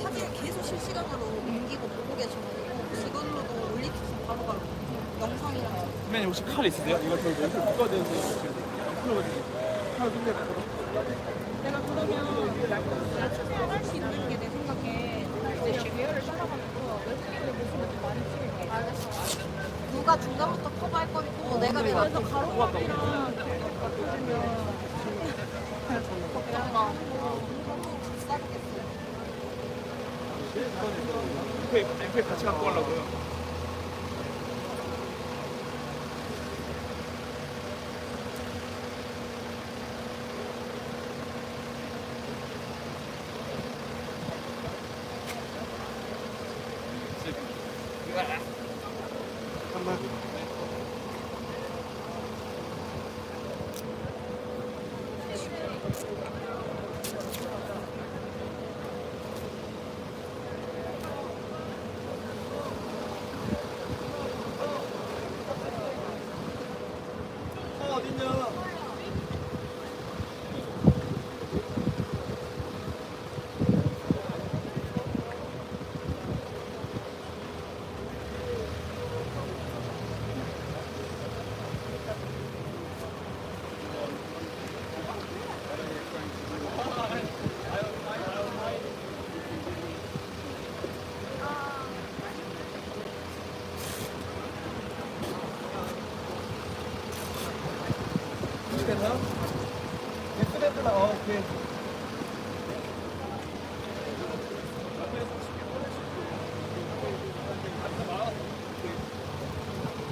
사진을 계속 실시간으로 옮기고 보고 계셔가지고 직원으로도 올리트에서 바로바로 영상이랑. 선배님 혹시 칼 있으세요? 이거 저 왼쪽 묶어야 되는데 칼 좀 내가. 내가 그러면 최대한 할 수 있는 게 내 생각에 이제 제외를 따라가면서 외국인들 모습을 좀 많이 찍을게. 알겠어. 누가 중간부터 커버할 거고 내가 그래서 가로막이랑 맞춰주면 걱정마. 엠페 같이 갖고 가려고요. 잠깐만. 어딨냐? 오케이.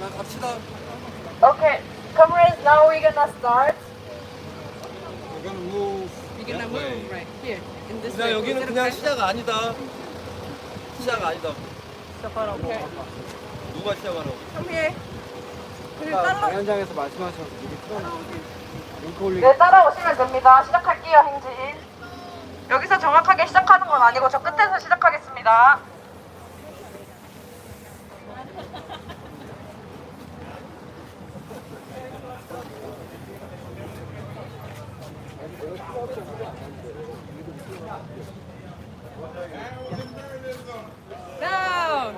나 갑시다. Okay, comrades, now we're gonna start. We're gonna move. You're gonna move right here in this 그냥 way. 여기는 그냥 시작 아니다. 시작 아니다. 시작하라고. 누가 시작하라고? Come here. 그리고 달러. 현장에서 말씀하셔서 미리 틀어놓으세요. 네, 따라오시면 됩니다. 시작할게요, 행진. 여기서 정확하게 시작하는 건 아니고 저 끝에서 시작하겠습니다. Down.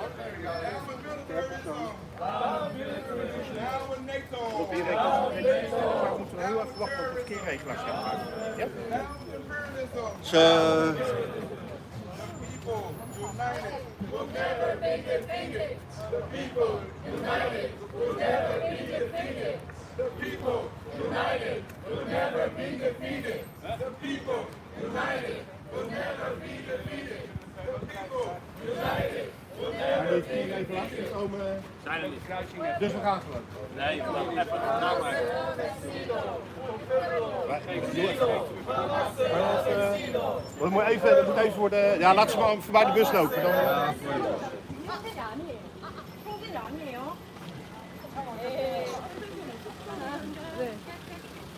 자, Dus we gaan gewoon. Nee, we gaan even namaken. We moeten even worden. Ja, laat ze maar voorbij de bus lopen. Dan,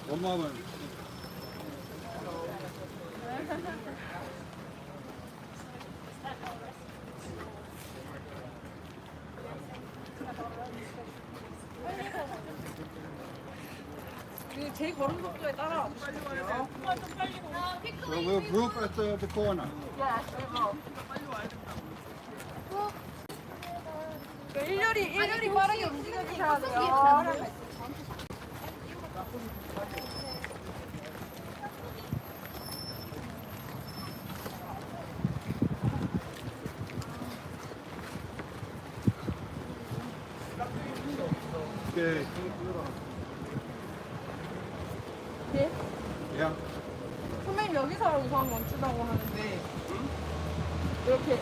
엄마는 제 걸음 속도에 따라 주시고요. we'll group at the corner. 일렬이 빠르게 움직여주셔야 돼요. 오케이. 네? 야. 선배님 여기서 우선 멈추라고 하는데 이렇게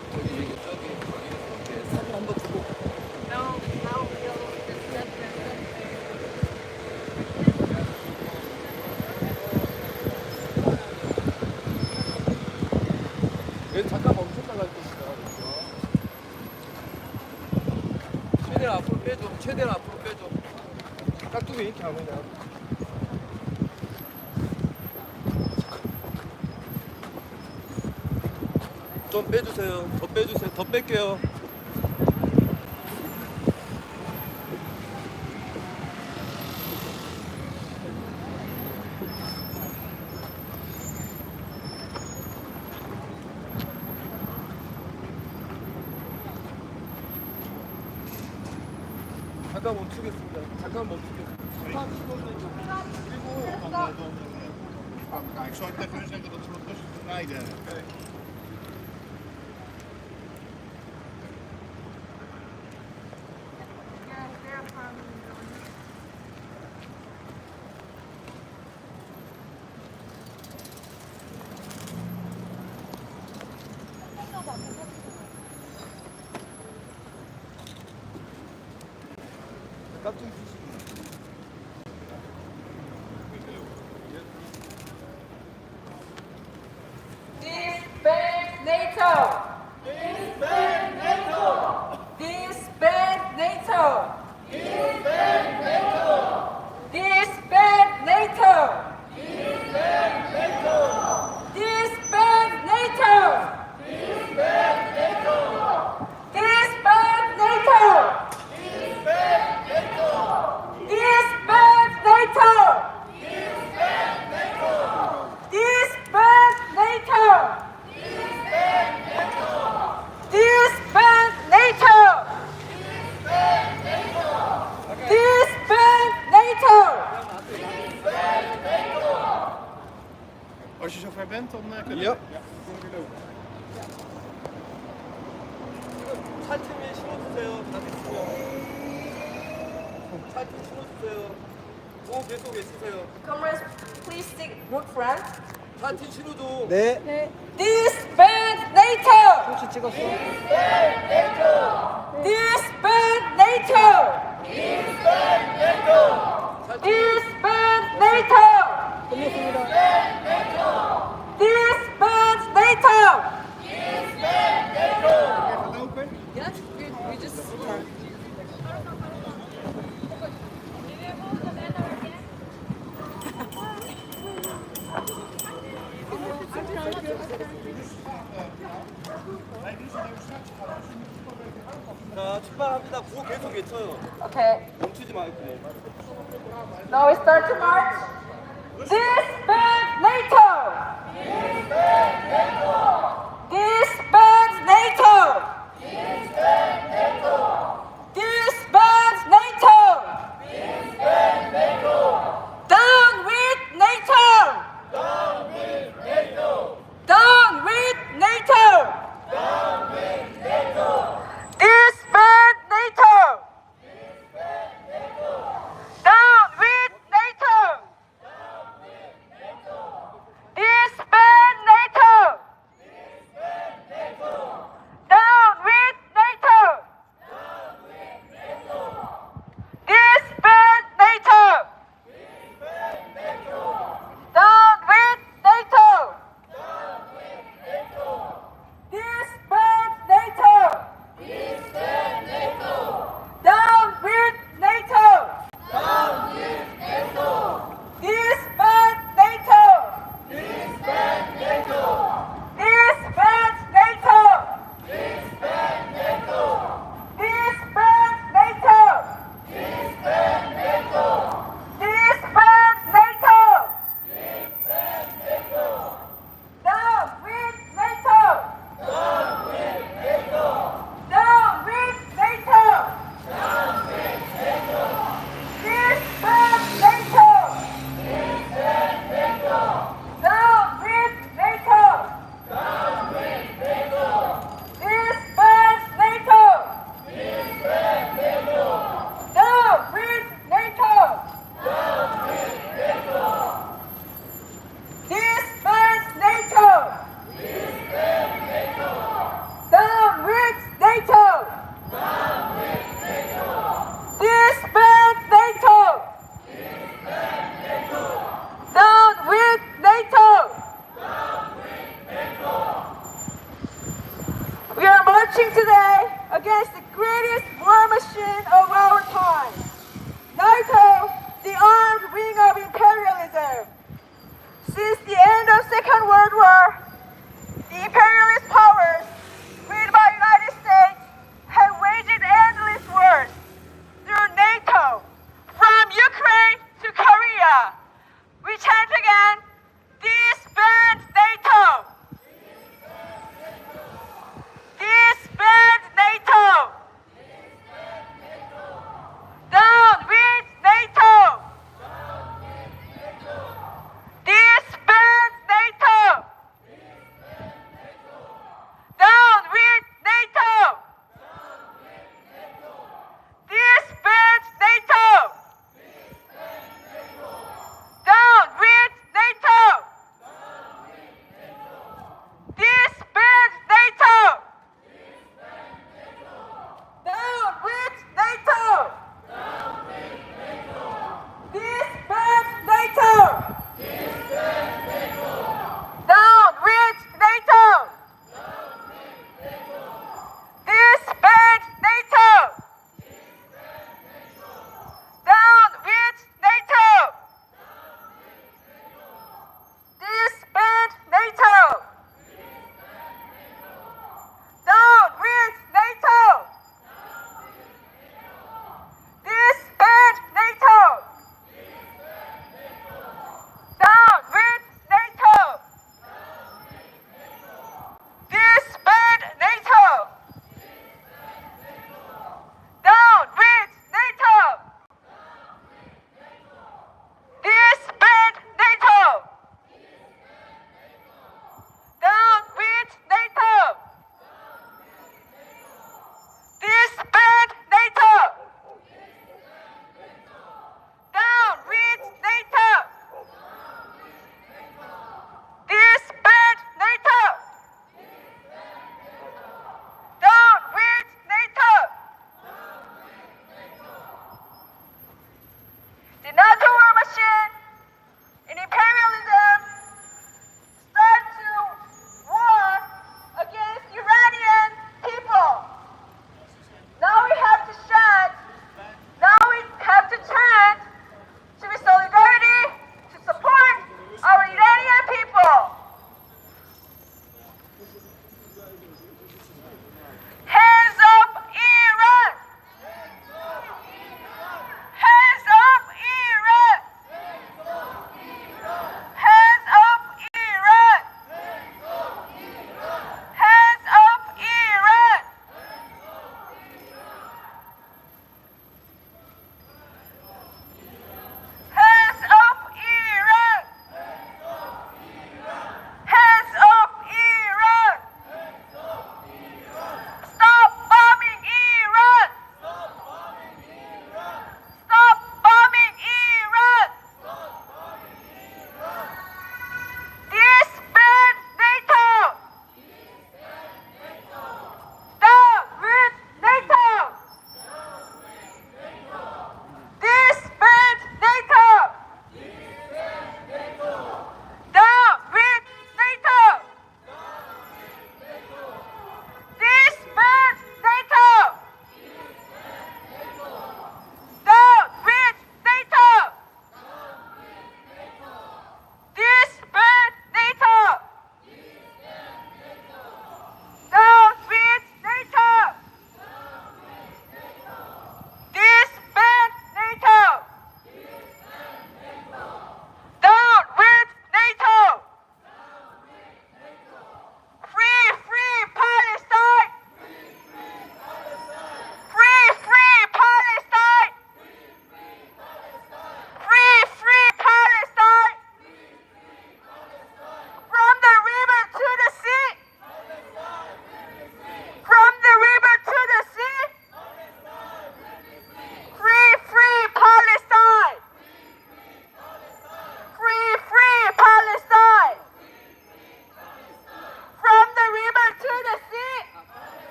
저기 사진 한번 주고. 왜 잠깐 멈췄다가 했습니다. 최대한 앞으로 빼줘. 최대한 앞으로 빼줘. 깍두기 이렇게 하면 돼. 좀 빼주세요. 더 빼주세요. 더 뺄게요. 잠깐 멈추겠습니다. 잠깐 멈추겠습니다. 스탑 신호는 좀 Ik zou tegen u zeggen dat ze wat rustig rijden. 깜짝이 주시고. Disband NATO! Disband NATO! Disband NATO! Disband NATO! Disband NATO! Disband NATO! Disband NATO! Disband NATO! Disband NATO! Disband NATO! Disband NATO! Disband NATO! Disband NATO! Disband NATO! Disband NATO! Als je zover bent, dan kunnen we. Ja. Ja, kunnen we lopen. 차팀이 신호주세요. 다 됐고요. 차팀 신호주세요. 오, 계속 외치세요. Comrades, please stick group front. 차팀 신호도. 네. Disband NATO! 혹시 찍었어? Disband NATO! Disband NATO! Disband NATO! Disband NATO! 끝났습니다. Disband NATO! Even lopen. Yeah, we just start. 자, 출발합니다. 구호 계속 외쳐요. Okay, 멈추지 말고. now we start to march. Disband NATO! Disband NATO! Disband NATO! Disband NATO! Disband NATO! Disband NATO! Down with NATO! Down with NATO! Down with NATO! Down with NATO! Disband NATO! Disband NATO! Down with NATO! Disband NATO! Down with NATO! Disband NATO! Down with NATO! Disband NATO! Down with NATO! Disband NATO! Disband NATO! Disband NATO! Disband NATO! Disband NATO! Disband NATO! Disband NATO! Disband NATO! Down with NATO! Down with NATO! Down with NATO! Down with NATO! Disband NATO! Disband NATO! Down with NATO! Down with NATO! Disband NATO! Disband NATO! Down with NATO! Down with NATO! Disband NATO! Disband NATO! Down with NATO! Down with NATO! Disband NATO! Disband NATO! Down with NATO! We are marching today against the greatest war machine of our time, NATO, the armed wing of imperialism. Since the end of Second World War, the imperialist powers, led by United States, have waged endless wars through NATO, from Ukraine to Korea. We chant again, disband NATO! Disband NATO!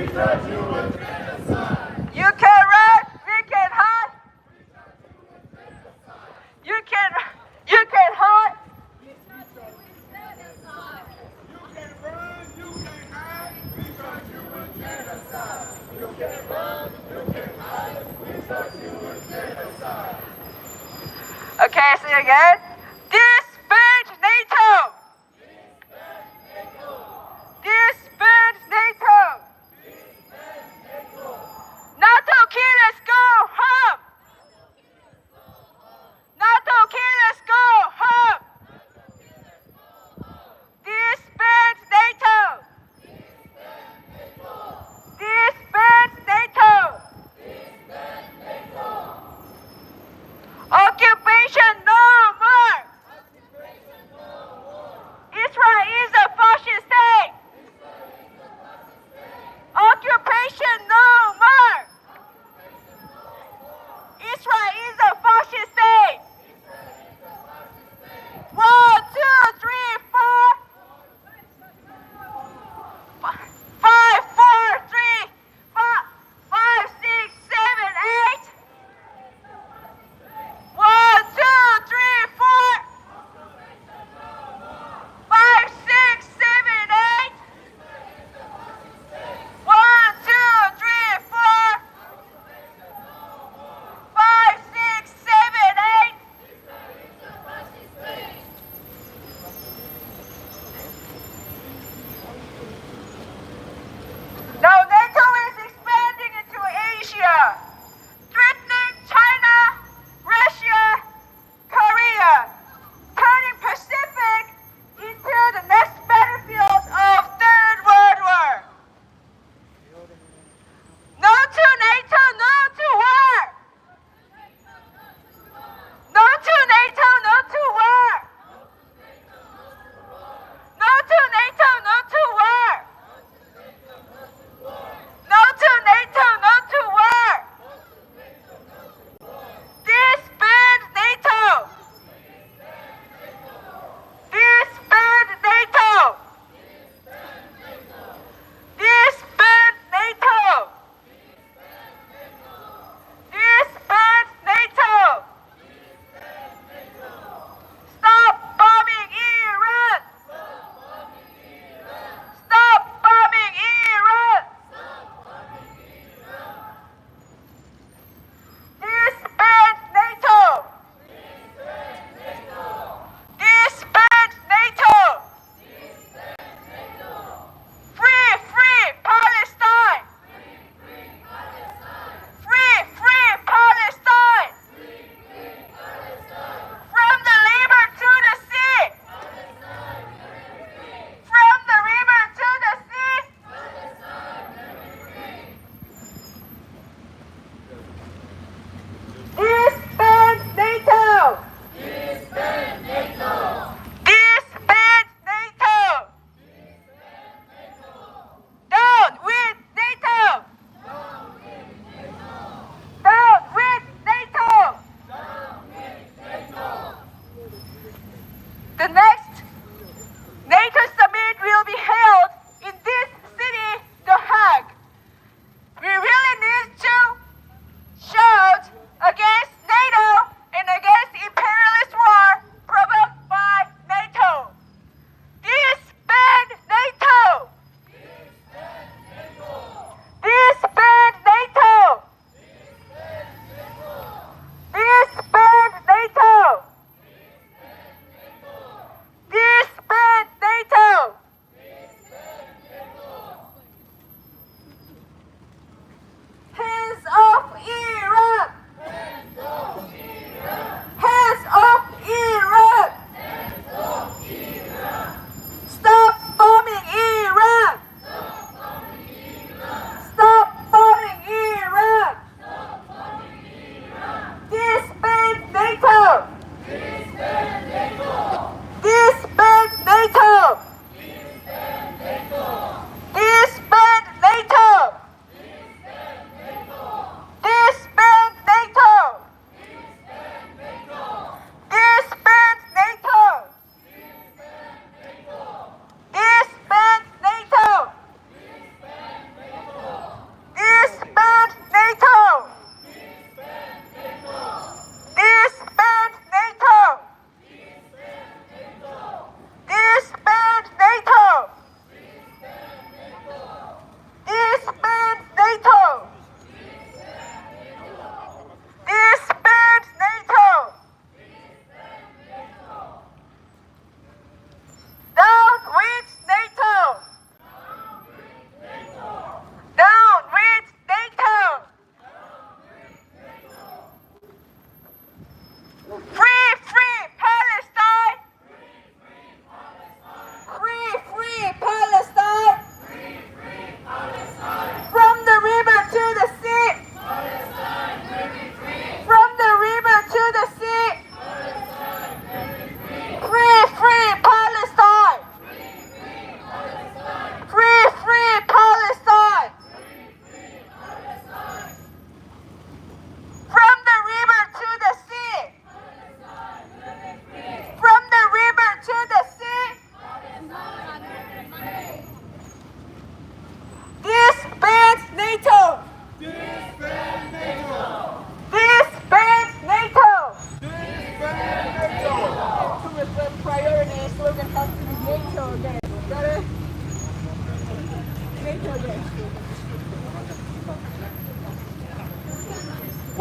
You can run, we can hide. You can hide. Okay, say it again. Disband NATO. Disband NATO. NATO killers go home. NATO killers go home. Disband NATO. Disband NATO. Occupation no more.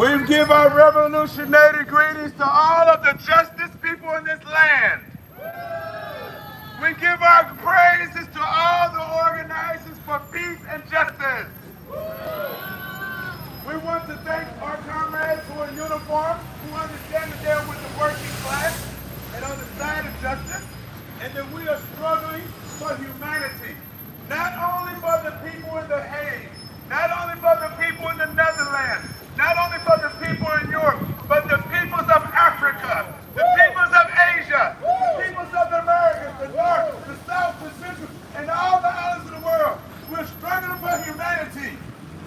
We give our revolutionary greetings to all of the justice people in this land. We give our praises to all the organizers for peace and justice. We want to thank our comrades who are in uniform, who understand that they're with the working class and on the side of justice, and that we are struggling for humanity. Not only for the people in The Hague, not only for the people in the Netherlands, not only for the people in Europe, but the peoples of Africa, the peoples of Asia, the peoples of the Americas, the North, the South, the Central, and all the islands of the world. We're struggling for humanity.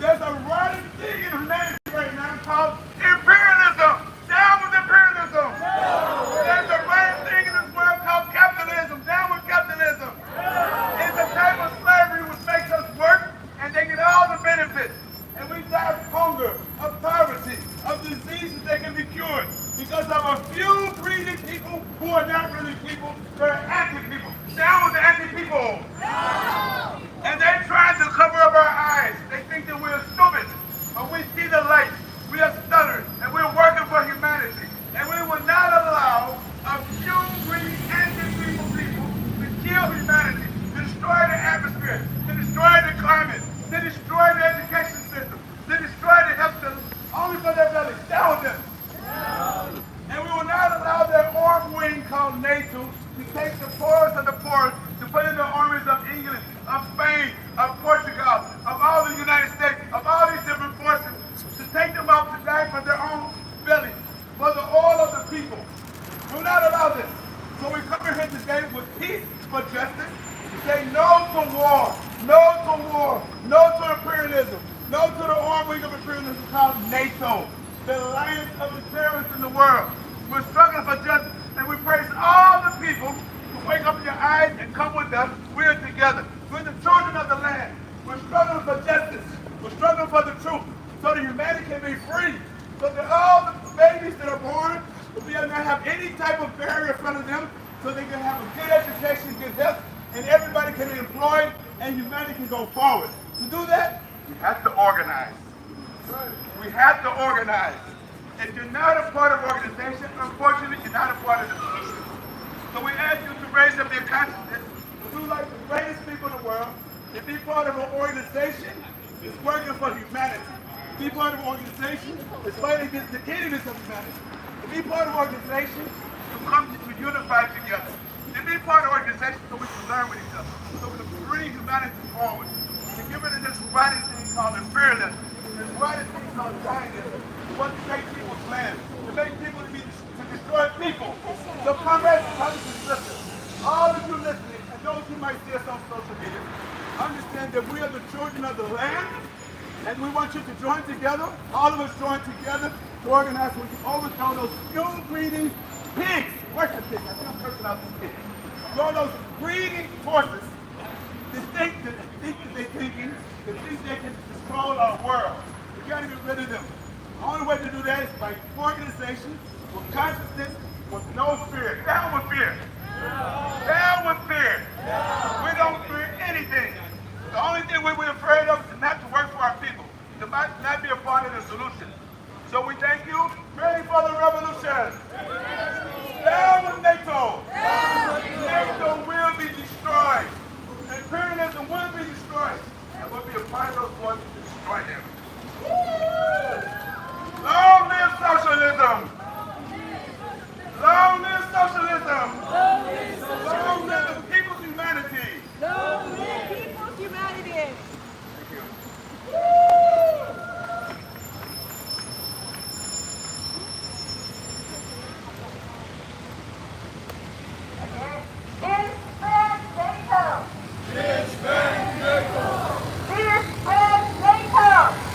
There's a rotten thing in humanity right now called imperialism. Down with imperialism. There's a rotten thing in this world called capitalism. Down with capitalism. It's a type of slavery which makes us work and they get all the benefits. And we die of hunger, of poverty, of diseases that can be cured because of a few greedy people who are not really people, they're anti-people. Down with the anti-people. And they're trying to cover up our eyes. They think that we're stupid, but we see the light. We are stuttering, and we're working for humanity. And we will not allow a few greedy anti-people people to kill humanity, to destroy the atmosphere, to destroy the climate, to destroy the education system, to destroy the health system, only for their bellies. Down with them. And we will not allow their armed wing called NATO to take the poorest of the poorest, to put in the armies of England, of Spain, of Portugal, of all the United States, of all these different forces, to take them out to die for their own belly, for the all of the people. We will not allow this. So we come here today with peace for justice, to say no to war, no to war, no to imperialism, no to the armed wing of imperialism called NATO, the alliance of the terrorists in the world. We're struggling for justice, and we praise all the people who wake up in your eyes and come with us. We're together. We're the children of the land. We're struggling for justice. We're struggling for the truth, so that humanity can be free, so that all the babies that are born will be able to have any type of barrier in front of them, so they can have a good education, good health, and everybody can be employed, and humanity can go forward. To do that, we have to organize. We have to organize. If you're not a part of organization, unfortunately, you're not a part of the solution. So we ask you to raise up your consciousness, to do like the greatest people in the world, to be part of an organization that's working for humanity. To be part of an organization that's fighting against the enemies of humanity. To be part of an organization to come to unify together. To be part of an organization so we can learn with each other, so we can bring humanity forward. To get rid of this rotten thing called imperialism, this rotten thing called Zionism, what to take people's land, to make people to destroy people. So comrades, brothers and sisters, all of you listening, and those who might see us on social media, understand that we are the children of the land, and we want you to join together, all of us join together to organize so we can overthrow those fuel breeding pigs. Where's the pigs? I think I'm cursing out these pigs. Throw those breeding forces that think that they're thinking, that think they can control our world. We got to get rid of them. The only way to do that is by organization, with consciousness, with no fear. Down with fear. Down with fear. We don't fear anything. The only thing we're afraid of is not to work for our people, to not be a part of the solution. So we thank you. Ready for the revolution. Down with NATO. NATO will be destroyed. Imperialism will be destroyed. And we'll be a part of those forces to destroy them. Long live socialism! Long live socialism! Long live the people's humanity! Long live people's humanity! Thank you. Disband NATO! Disband NATO!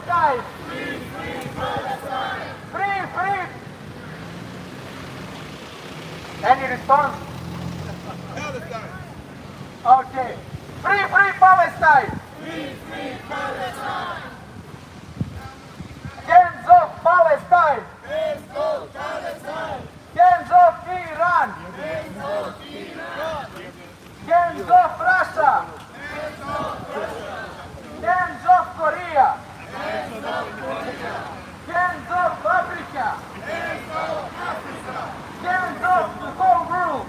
Palestine! Free, free! Any response? Palestine. Okay. Free, free Palestine! Hands off Palestine! Hands off Iran! Hands off Russia! Hands off Korea! Hands off Africa! Hands off the whole world!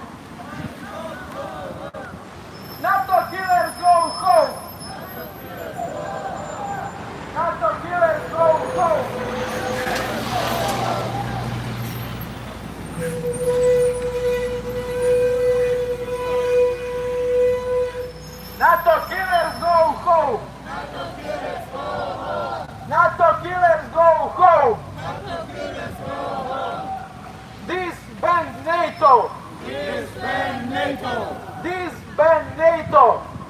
NATO killers go home! NATO killers go home! NATO killers go home! NATO killers go home! Disband NATO! Disband NATO! Disband NATO!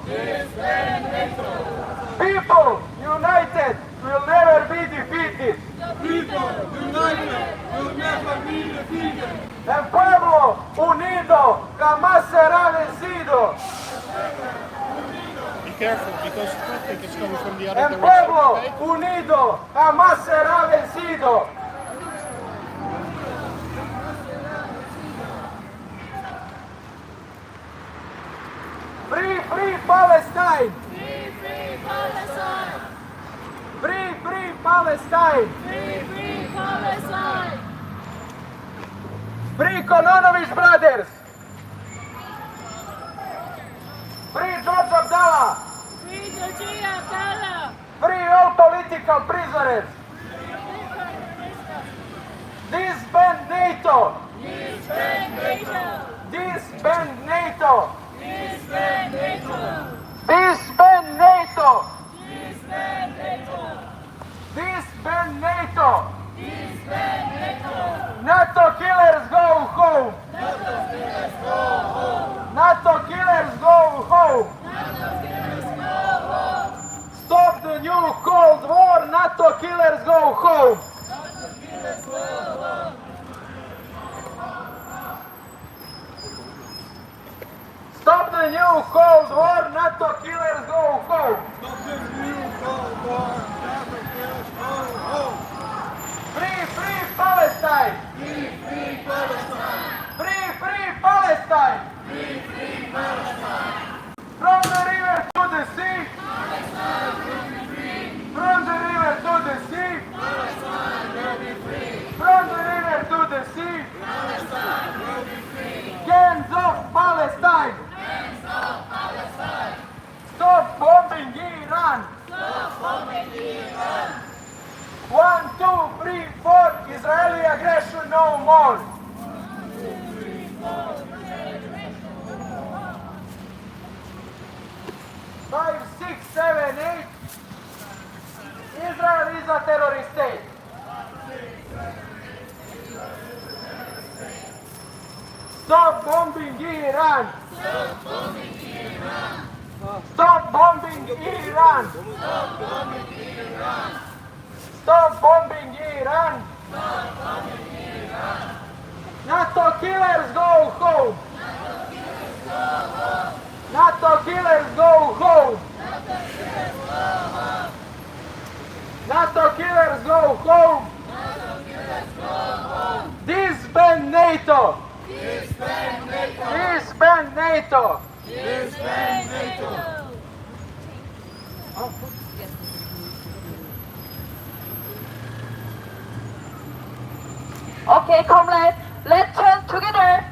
Disband NATO! People united will never be defeated! People united will never be defeated. El pueblo unido jamás será vencido! Be careful because traffic is coming from the other El direction. pueblo Okay? unido jamás será vencido! Free, free Palestine! Free, free Palestine! Free, free Palestine! Free, free Palestine! Free Kononovich brothers! Free George Abdallah! Free Georgia Abdallah! Free all political prisoners! Disband NATO! Disband NATO! Disband NATO! Disband NATO! Disband NATO! Disband NATO! Disband NATO! Disband NATO! NATO killers go home! NATO killers go home! NATO killers go home! NATO killers go home! Stop the new Cold War! NATO killers go home! NATO killers go home! Stop the new Cold War! NATO killers go home! Stop this new Cold War. NATO killers go home. Free, free Palestine! Free, free Palestine. Free, free Palestine! Free, free Palestine. From the river to the sea! From the river to the sea! From the river to the sea! Hands off Palestine! Stop bombing Iran! Stop bombing Iran! 1, 2, 3, 4, Israeli aggression no more! 5, 6, 7, 8. Israel is a terrorist state. Stop bombing Iran! Stop bombing Iran! Stop bombing Iran! Stop bombing Iran! NATO killers go home! NATO killers go home! NATO killers go home! Disband NATO! Disband NATO! Disband NATO! Disband NATO! Okay, comrades, let's chant together.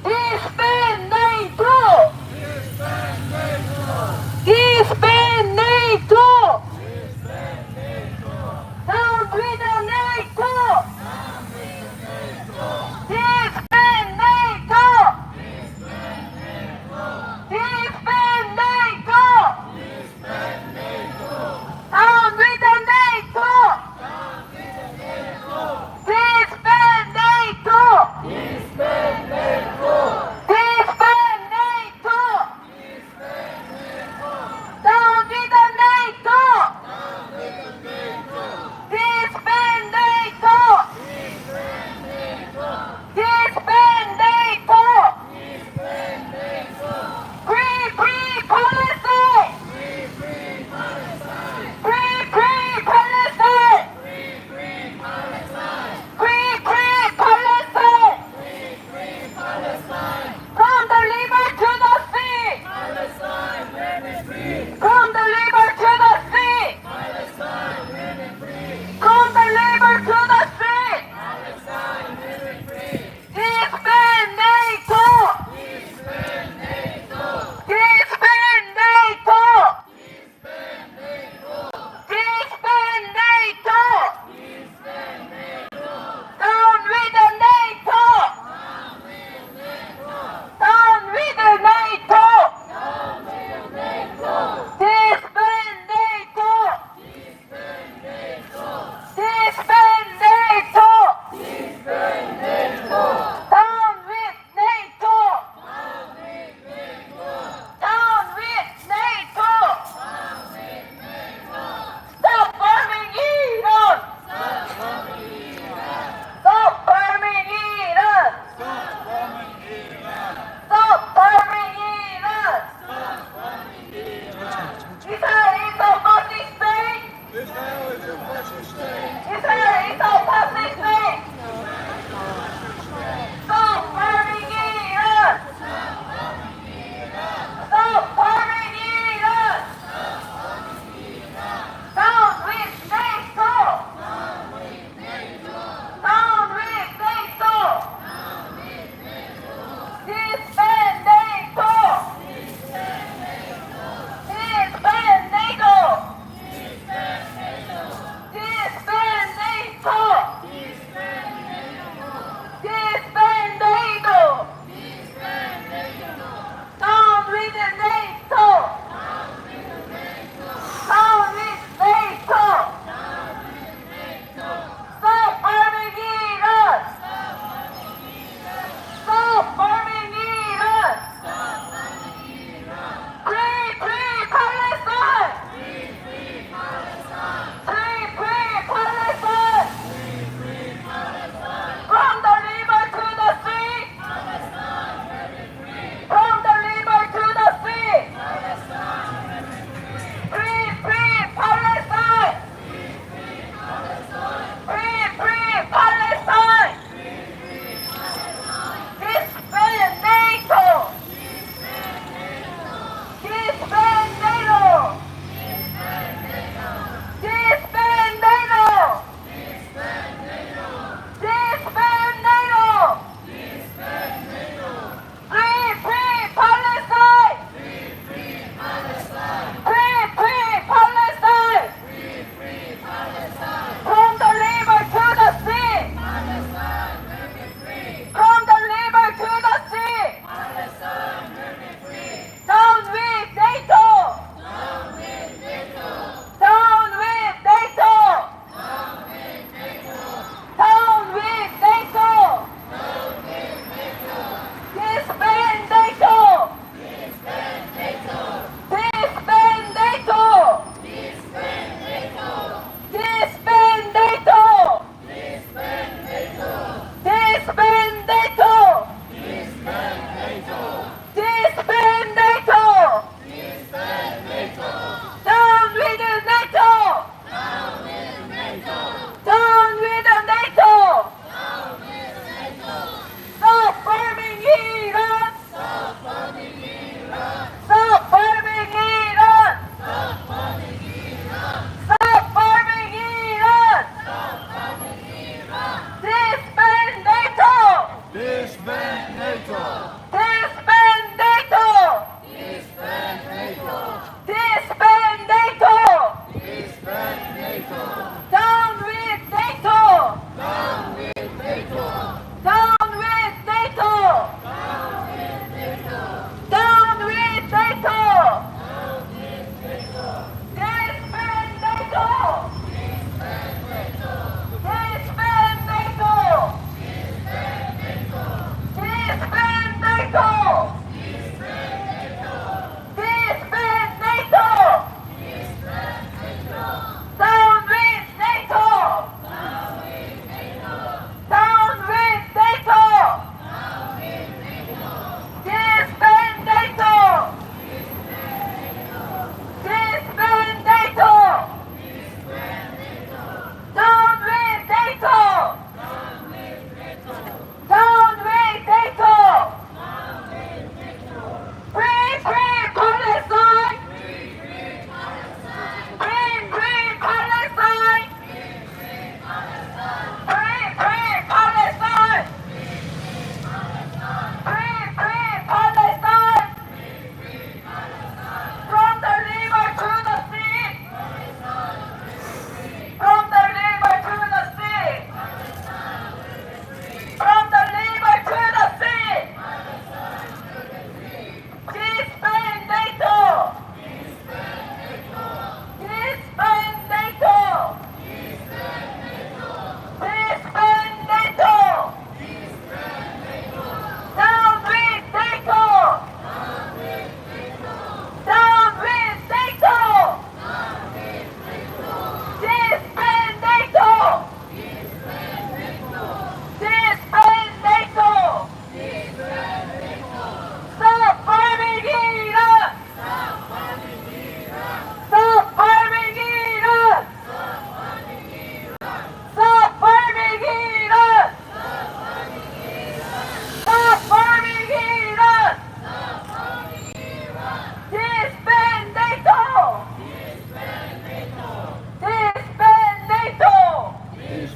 Disband NATO! Disband NATO! Down with the NATO! Disband NATO! Disband NATO! Down with the NATO! Disband NATO! Israel is a public space. Stop bombing Iran. Stop bombing Iran. Down with NATO. Down with NATO. Disband NATO. Disband NATO. Disband NATO.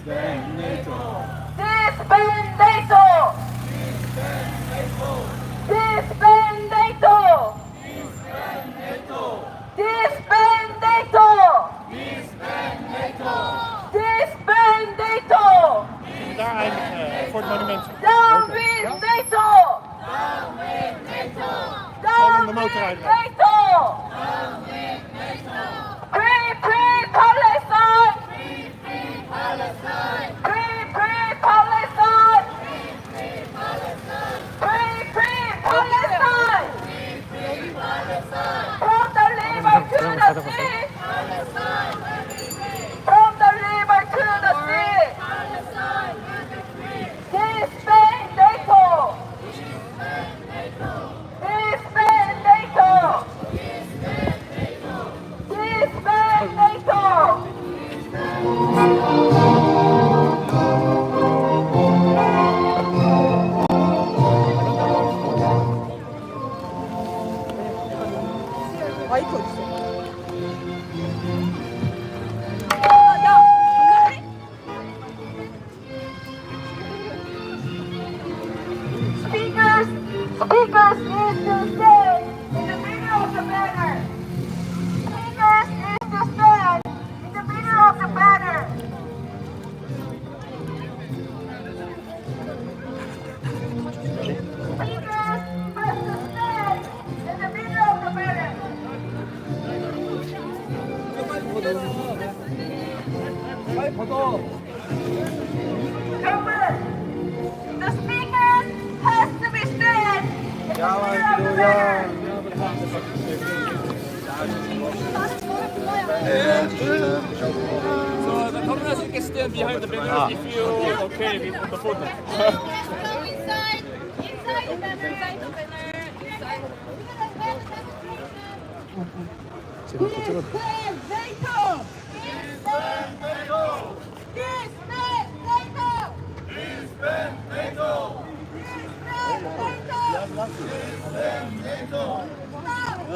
Disband NATO! Disband NATO! Disband NATO! Disband NATO! Disband NATO! Daar eindigen voor het monument. Down with NATO! Down de with motor uit. NATO! Free, free Palestine! Free, free Palestine! Free, free Palestine! Free, free Palestine! From the river to the sea! From the river to the sea! Disband NATO! Disband NATO! Disband NATO! 마이크 어딨어? 야! 장난해? Speakers need to stay in the middle of the banner. Speakers need to stand in the middle of the banner. Speakers must stand in the middle of the banner. 빨리 걷어. Gentlemen, the speakers has to be stand in the middle of the banner. So the cameras you can stand behind the banner if you okay with the photo. Inside the banner, inside the banner, inside. Disband NATO! Disband NATO! Disband NATO! Disband NATO! Disband NATO! Stop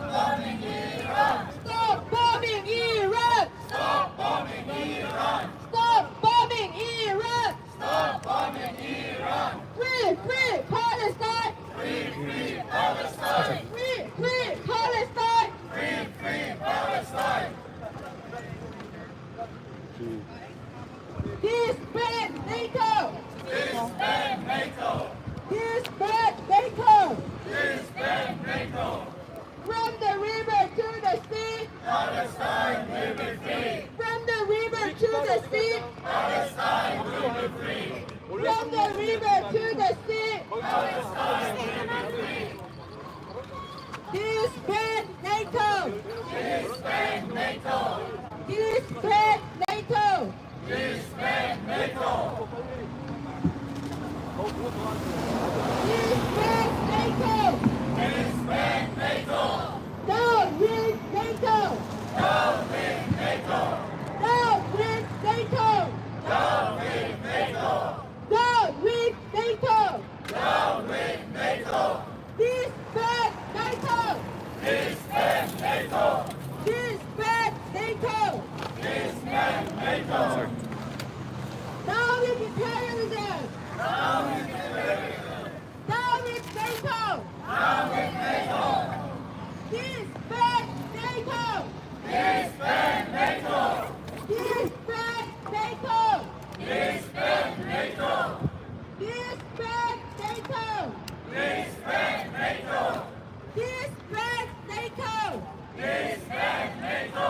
bombing Iran! Stop bombing Iran! Stop bombing Iran! Stop bombing Iran! Stop bombing Iran! Free, free Palestine! Free, free Palestine! Free, free Palestine! Free, free Palestine! Disband NATO! Disband NATO! Disband NATO! Disband NATO! From the river to the sea! Palestine will be free! From the river to the sea! Palestine will be free! From the river to the sea! Palestine will be free! Disband NATO! Disband NATO! Disband NATO! Disband NATO! Disband NATO! Disband NATO! Down with NATO! Down with NATO! Down with NATO! Down with NATO! Down with NATO! Down with NATO! Disband NATO! Disband NATO! Disband NATO! Disband NATO! Down with imperialism! Down with imperialism! Down with NATO! Down with NATO! Disband NATO! Disband NATO! Disband NATO! Disband NATO! Disband NATO! Disband NATO! Disband NATO! Disband NATO!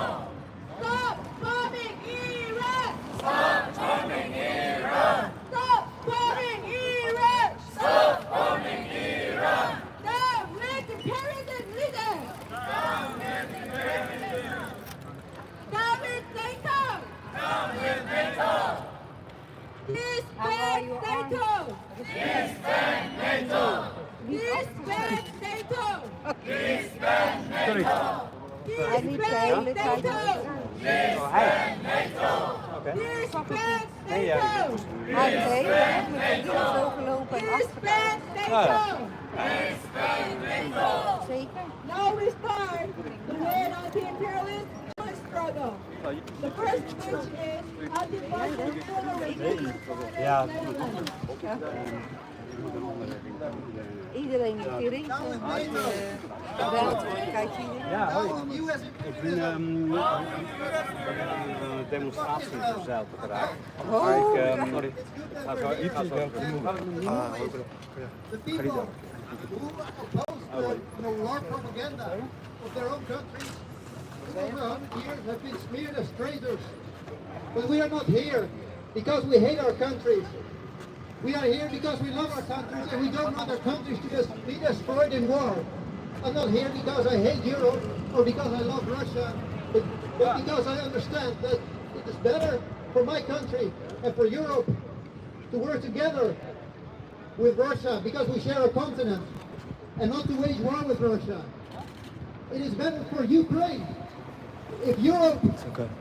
Stop bombing Iran! Stop bombing Iran! Stop bombing Iran! Stop bombing Iran! Down with imperialism! Down with imperialism! Down with NATO! Down with NATO! Disband NATO! Disband NATO! Disband NATO! Disband NATO! Disband NATO! Disband NATO! Disband NATO! Hij heeft met de zo gelopen en Disband NATO! Disband NATO! zeker. Now we start the word anti-imperialist. struggle. The first which is anti-fascist civil regime in Netherlands. Iedereen die gering als je belt, kijk hier. Ja, hoi. Ik ben demonstratie zelf geraakt. Sorry. Ik ga zo. The people who oppose the war propaganda of their own countries for over 100 years have been smeared as traitors. But we are not here because we hate our countries. We are here because we love our countries and we don't want our countries to just be destroyed in war. I'm not here because I hate Europe or because I love Russia, but because I understand that it is better for my country and for Europe to work together with Russia because we share a continent and not to wage war with Russia. It is better for Ukraine if Europe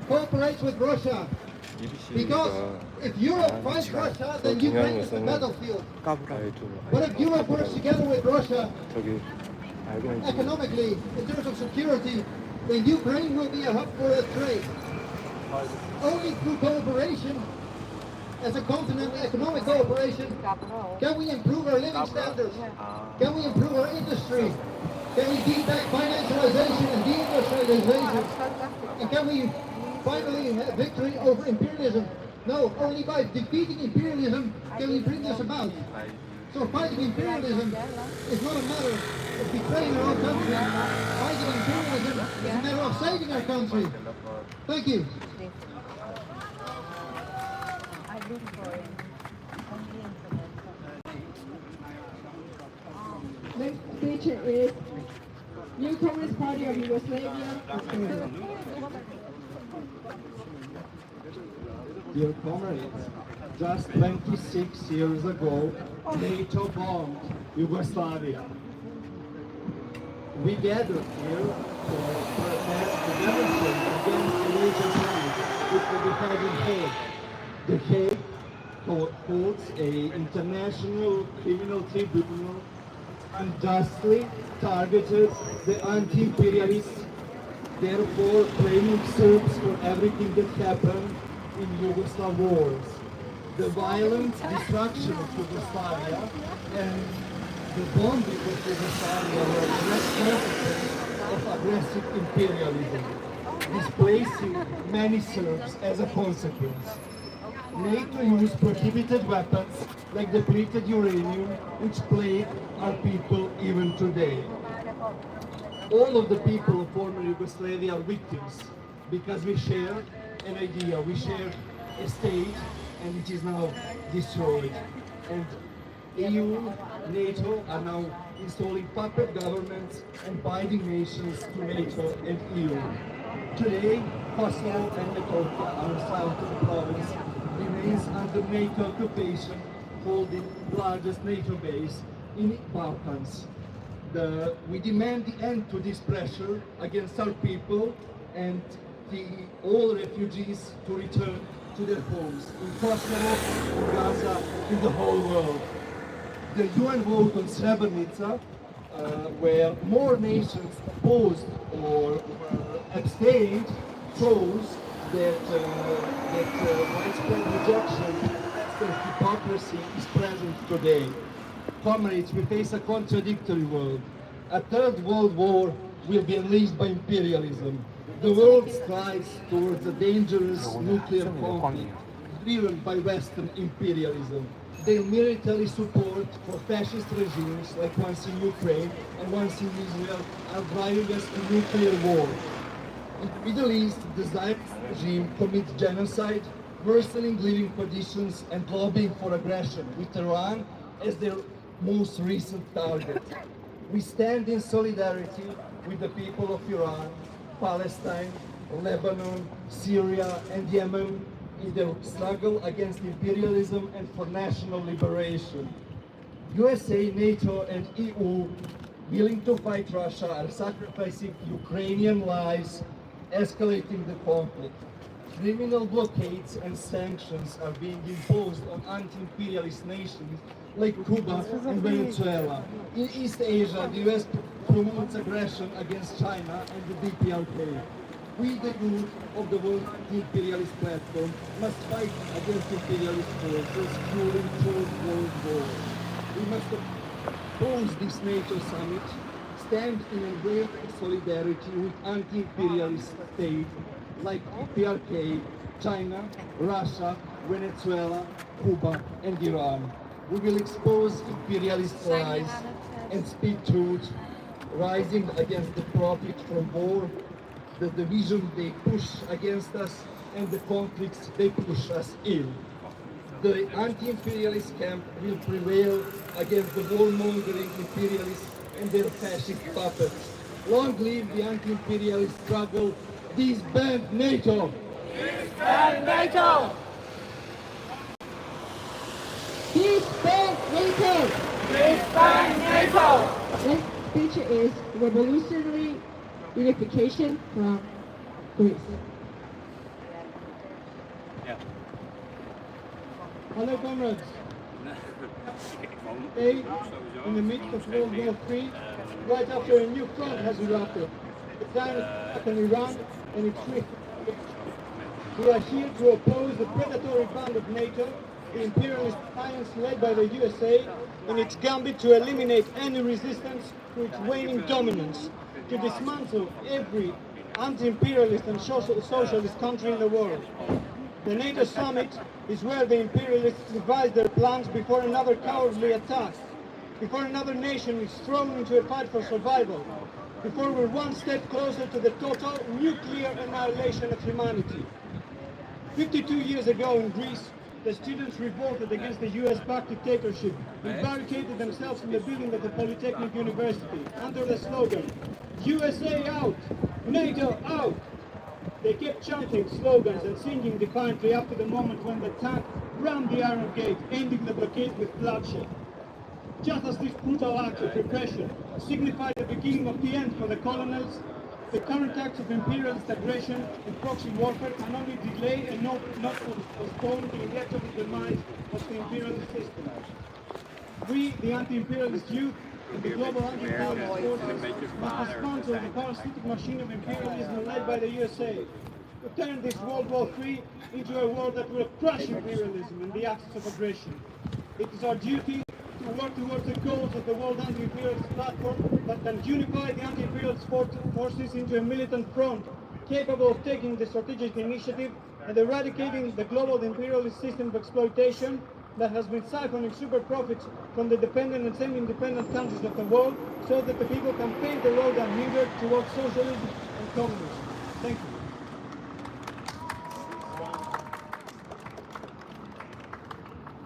cooperates with Russia. Because if Europe fights Russia, then Ukraine is the battlefield. But if Europe works together with Russia, economically, in terms of security, then Ukraine will be a hub for trade. Only through cooperation, as a continent, economic cooperation, can we improve our living standards? Can we improve our industry? Can we beat back financialization and deindustrialization? And can we finally have victory over imperialism? No, only by defeating imperialism can we bring this about. So fighting imperialism is not a matter of betraying our own country. Fighting imperialism is a matter of saving our country. Thank you. Next speaker is New Communist Party of Yugoslavia. Dear comrades, just 26 years ago, NATO bombed Yugoslavia. We gathered here to protest the demonstration against the major crimes which will be held in Hague. The Hague holds an international criminal tribunal unjustly targeted the anti-imperialists, therefore blaming Serbs for everything that happened in Yugoslav wars. The violent destruction of Yugoslavia and the bombing of Yugoslavia were direct consequences of aggressive imperialism, displacing many Serbs as a consequence. NATO used prohibited weapons like depleted uranium, which plague our people even today. All of the people of former Yugoslavia are victims because we share an idea, we share a state, and it is now destroyed. And EU, NATO are now installing puppet governments and binding nations to NATO and EU. Today, Kosovo and Metohija, our southern province, remains under NATO occupation, holding the largest NATO base in the Balkans. We demand the end to this pressure against our people and all refugees to return to their homes in Kosovo, in Gaza, in the whole world. The UN vote on Srebrenica, where more nations opposed or abstained, shows that widespread rejection and hypocrisy is present today. Comrades, we face a contradictory world. A third world war will be unleashed by imperialism. The world strives towards a dangerous nuclear conflict driven by Western imperialism. Their military support for fascist regimes like ones in Ukraine and ones in Israel are driving us to nuclear war. In the Middle East, the Zionist regime commits genocide, worsening living conditions and lobbying for aggression, with Iran as their most recent target. We stand in solidarity with the people of Iran, Palestine, Lebanon, Syria and Yemen in their struggle against imperialism and for national liberation. USA, NATO and EU, willing to fight Russia, are sacrificing Ukrainian lives, escalating the conflict. Criminal blockades and sanctions are being imposed on anti-imperialist nations like Cuba and Venezuela. In East Asia, the US promotes aggression against China and the DPRK. We, the youth of the world imperialist platform, must fight against imperialist forces fueling Third World War. We must oppose this NATO summit, stand in unwavering solidarity with anti-imperialist states like PRK, China, Russia, Venezuela, Cuba, and Iran. We will expose imperialist lies and speak truth, rising against the profit from war, the division they push against us, and the conflicts they push us in. The anti-imperialist camp will prevail against the warmongering imperialists and their fascist puppets. Long live the anti-imperialist struggle. Disband NATO! Disband NATO! Disband NATO! Disband NATO! Next speech is Revolutionary Unification from Greece. Hello, comrades. Today, in the midst of World War III, right after a new front has erupted, the Zionist attack on Iran and its swift we are here to oppose the predatory band of NATO, the imperialist alliance led by the USA, in its gambit to eliminate any resistance to its waning dominance, to dismantle every anti-imperialist and socialist country in the world. The NATO summit is where the imperialists devise their plans before another cowardly attack, before another nation is thrown into a fight for survival, before we're one step closer to the total nuclear annihilation of humanity. 52 years ago in Greece, the students revolted against the US-backed dictatorship and barricaded themselves in the building of the Polytechnic University under the slogan, USA out, NATO out. They kept chanting slogans and singing defiantly up to the moment when the tank rammed the Iron Gate, ending the blockade with bloodshed. Just as this brutal act of repression signified the beginning of the end for the colonials, the current acts of imperialist aggression and proxy warfare can only delay and not postpone the inevitable demise of the imperialist system. We, the anti-imperialist youth, and the global anti-imperialist forces must dismantle the parasitic machine of imperialism led by the USA, to turn this World War III into a war that will crush imperialism and the axis of aggression. It is our duty to work towards the goals of the World Anti-Imperialist Platform that can unify the anti-imperialist forces into a militant front capable of taking the strategic initiative and eradicating the global imperialist system of exploitation that has been siphoning super profits from the dependent and semi-independent countries of the world so that the people can pave the road unhindered towards socialism and communism. Thank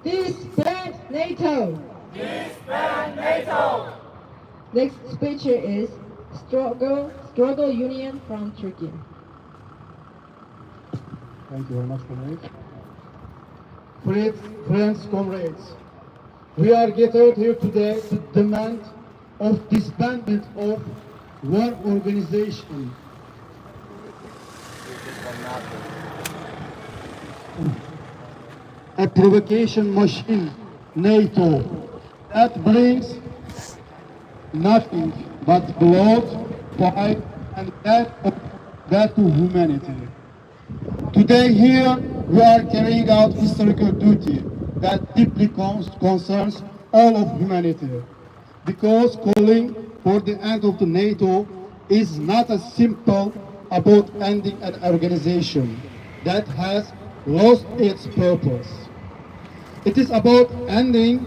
you. Disband NATO! Disband NATO! Next speaker is Struggle Union from Turkey. Thank you very much, comrades. Friends, comrades, we are gathered here today to demand of disbandment of war organization. A provocation machine, NATO, that brings nothing but blood, fight, and death to humanity. Today here, we are carrying out historical duty that deeply concerns all of humanity, because calling for the end of the NATO is not as simple about ending an organization that has lost its purpose. It is about ending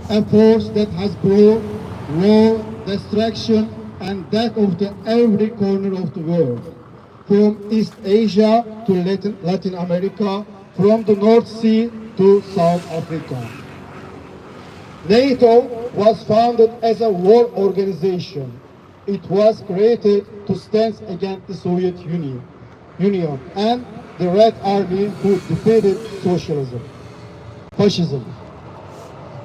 a force that has brought war, destruction, and death of every corner of the world, from East Asia to Latin America, from the North Sea to South Africa. NATO was founded as a war organization. It was created to stand against the Soviet Union and the Red Army who defeated fascism.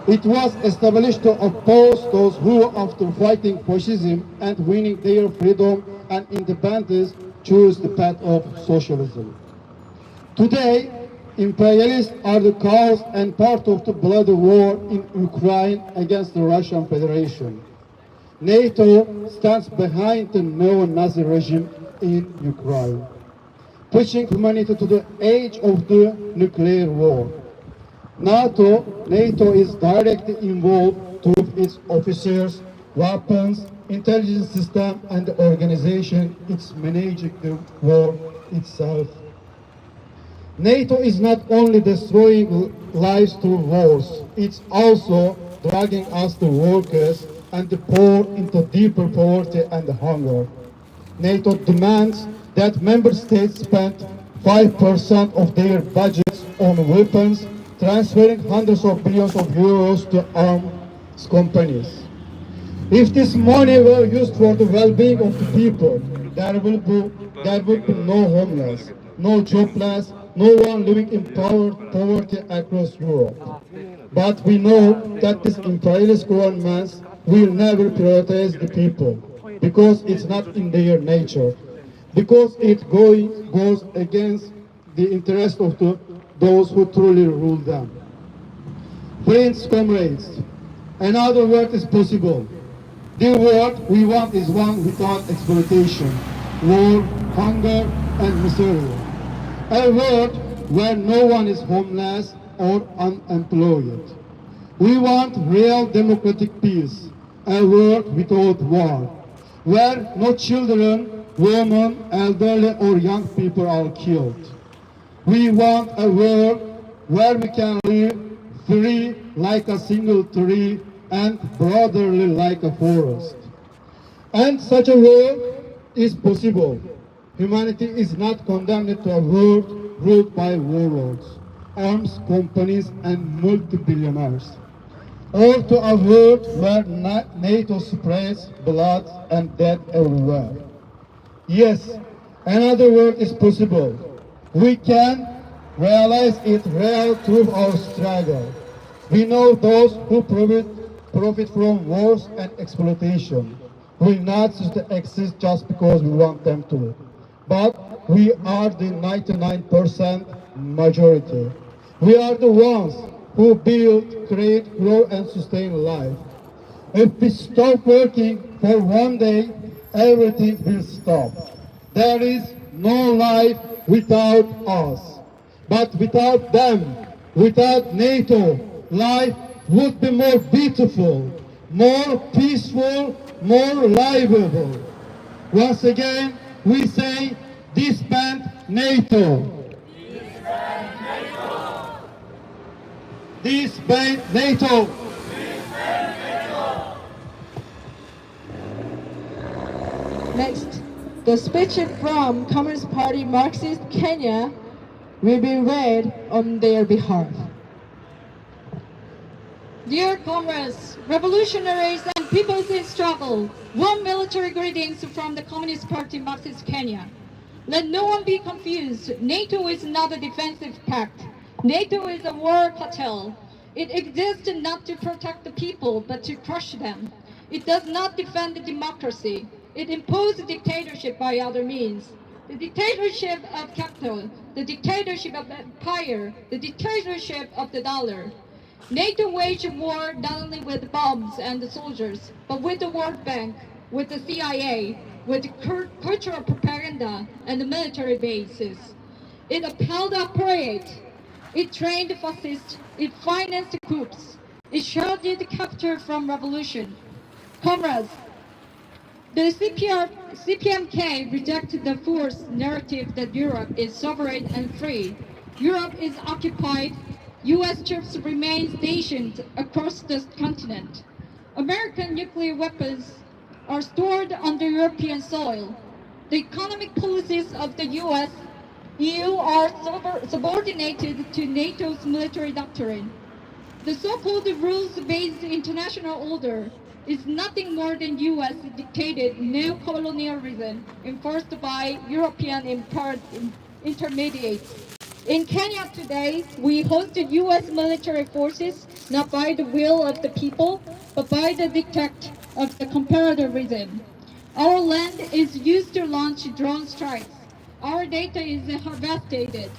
It was established to oppose those who, after fighting fascism and winning their freedom and independence, choose the path of socialism. Today, imperialists are the cause and part of the bloody war in Ukraine against the Russian Federation. NATO stands behind the neo-Nazi regime in Ukraine, pushing humanity to the edge of the nuclear war. NATO is directly involved through its officers, weapons, intelligence system, and the organization it's managing the war itself. NATO is not only destroying lives through wars, it's also dragging us, the workers, and the poor into deeper poverty and hunger. NATO demands that member states spend 5% of their budgets on weapons, transferring hundreds of billions of euros to arms companies. If this money were used for the well-being of the people, there would be no homeless, no jobless, no one living in poverty across Europe. But we know that these imperialist governments will never prioritize the people, because it's not in their nature, because it goes against the interest of those who truly rule them. Friends, comrades, another world is possible. The world we want is one without exploitation, war, hunger, and misery. A world where no one is homeless or unemployed. We want real democratic peace, a world without war, where no children, women, elderly, or young people are killed. We want a world where we can live free like a single tree and brotherly like a forest. And such a world is possible. Humanity is not condemned to a world ruled by warlords, arms companies, and multi-billionaires, or to a world where NATO spreads blood and death everywhere. Yes, another world is possible. We can realize it real through our struggle. We know those who profit from wars and exploitation will not exist just because we want them to. But we are the 99% majority. We are the ones who build, create, grow, and sustain life. If we stop working for one day, everything will stop. There is no life without us. But without them, without NATO, life would be more beautiful, more peaceful, more livable. Once again, we say, disband NATO. Disband NATO. Disband NATO. Disband NATO. Next, the speech from Communist Party Marxist Kenya will be read on their behalf. Dear comrades, revolutionaries and peoples in struggle, warm military greetings from the Communist Party Marxist Kenya. Let no one be confused. NATO is not a defensive pact. NATO is a war cartel. It exists not to protect the people, but to crush them. It does not defend democracy. It imposes dictatorship by other means. The dictatorship of capital, the dictatorship of empire, the dictatorship of the dollar. NATO waged war not only with bombs and the soldiers, but with the World Bank, with the CIA, with cultural propaganda and the military bases. It upheld a parade. It trained fascists. It financed coups. It shielded capture from revolution. Comrades, the CPMK rejected the false narrative that Europe is sovereign and free. Europe is occupied. U.S. troops remain stationed across the continent. American nuclear weapons are stored under European soil. The economic policies of the U.S., EU are subordinated to NATO's military doctrine. The so-called rules-based international order is nothing more than U.S.-dictated neo-colonialism enforced by European intermediates. In Kenya today, we host U.S. military forces not by the will of the people, but by the diktat of the comparator regime. Our land is used to launch drone strikes. Our data is harvested.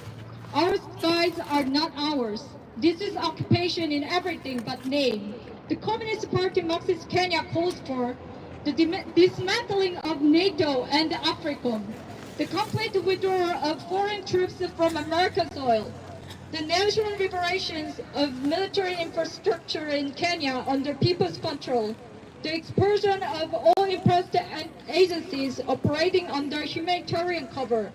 Our skies are not ours. This is occupation in everything but name. The Communist Party Marxist Kenya calls for the dismantling of NATO and AFRICOM. the complete withdrawal of foreign troops from American soil, the national liberations of military infrastructure in Kenya under people's control, the expulsion of all impressed agencies operating under humanitarian cover,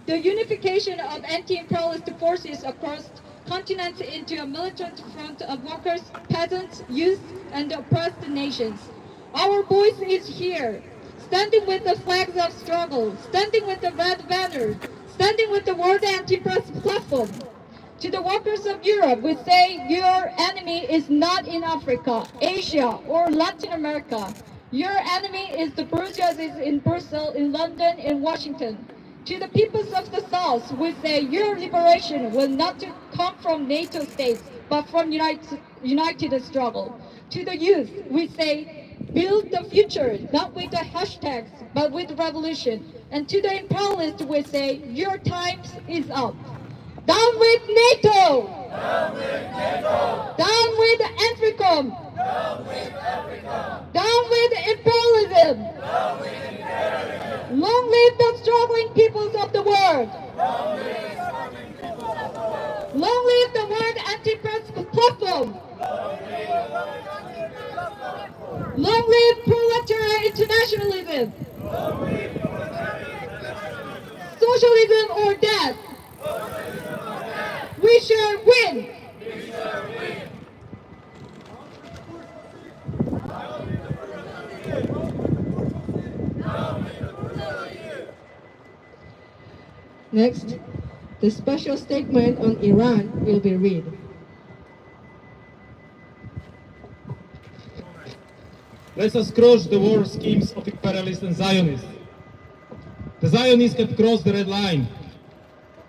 the unification of anti-imperialist forces across continents into a militant front of workers, peasants, youth, and oppressed nations. Our voice is here, standing with the flags of struggle, standing with the red banner, standing with the World Anti-Press platform. To the workers of Europe, we say your enemy is not in Africa, Asia, or Latin America. Your enemy is the bourgeoisie in Brussels, in London, in Washington. To the peoples of the South, we say your liberation will not come from NATO states, but from united struggle. To the youth, we say build the future, not with the hashtags, but with revolution. And to the imperialists, we say your time is up. Down with NATO! Down with NATO! Down with AFRICOM! Down with AFRICOM! Down with imperialism! Down with imperialism! Long live the struggling peoples of the world! Long live the struggling peoples of the world! Long live the World Anti-Press platform! Long live the World Anti-Press platform! Long live proletariat internationalism! Long live proletariat internationalism! Socialism or death! We shall win! We shall win! Next, the special statement on Iran will be read. Let us crush the war schemes of imperialists and Zionists. The Zionists have crossed the red line.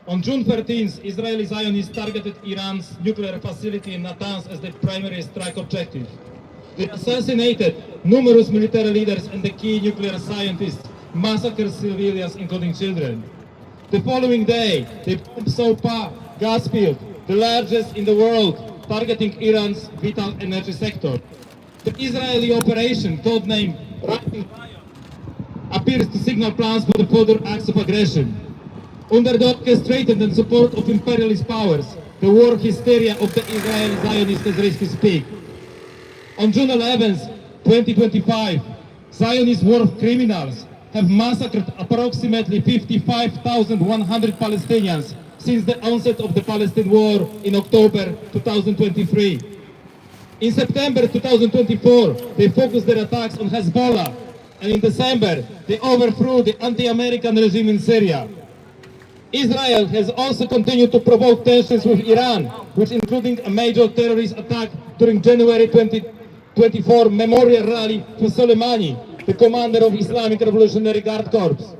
On June 13th, Israeli Zionists targeted Iran's nuclear facility in Natanz as their primary strike objective. They assassinated numerous military leaders and the key nuclear scientists, massacred civilians, including children. The following day, they bombed Sopa gas field, the largest in the world, targeting Iran's vital energy sector. The Israeli operation, codenamed Rising Lion, appears to signal plans for the further acts of aggression. Under the orchestrated and support of imperialist powers, the war hysteria of the Israeli Zionists has reached its peak. On June 11th, 2025, Zionist war criminals have massacred approximately 55,100 Palestinians since the onset of the Palestine War in October 2023. In September 2024, they focused their attacks on Hezbollah, and in December, they overthrew the anti-American regime in Syria. Israel has also continued to provoke tensions with Iran, which including a major terrorist attack during January 2024 memorial rally for Soleimani, the commander of Islamic Revolutionary Guard Corps,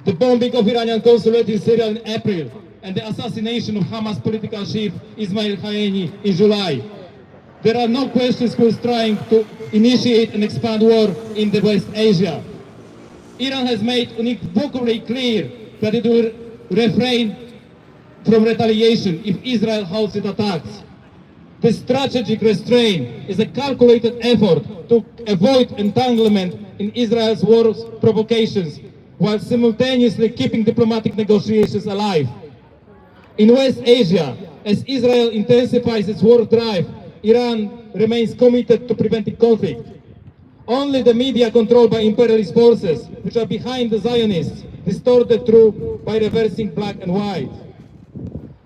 the bombing of Iranian consulate in Syria in April, and the assassination of Hamas political chief Ismail Haniyeh in July. There are no questions who is trying to initiate and expand war in the West Asia. Iran has made unequivocally clear that it will refrain from retaliation if Israel halts its attacks. This strategic restraint is a calculated effort to avoid entanglement in Israel's war provocations while simultaneously keeping diplomatic negotiations alive. In West Asia, as Israel intensifies its war drive, Iran remains committed to preventing conflict. Only the media controlled by imperialist forces, which are behind the Zionists, distort the truth by reversing black and white.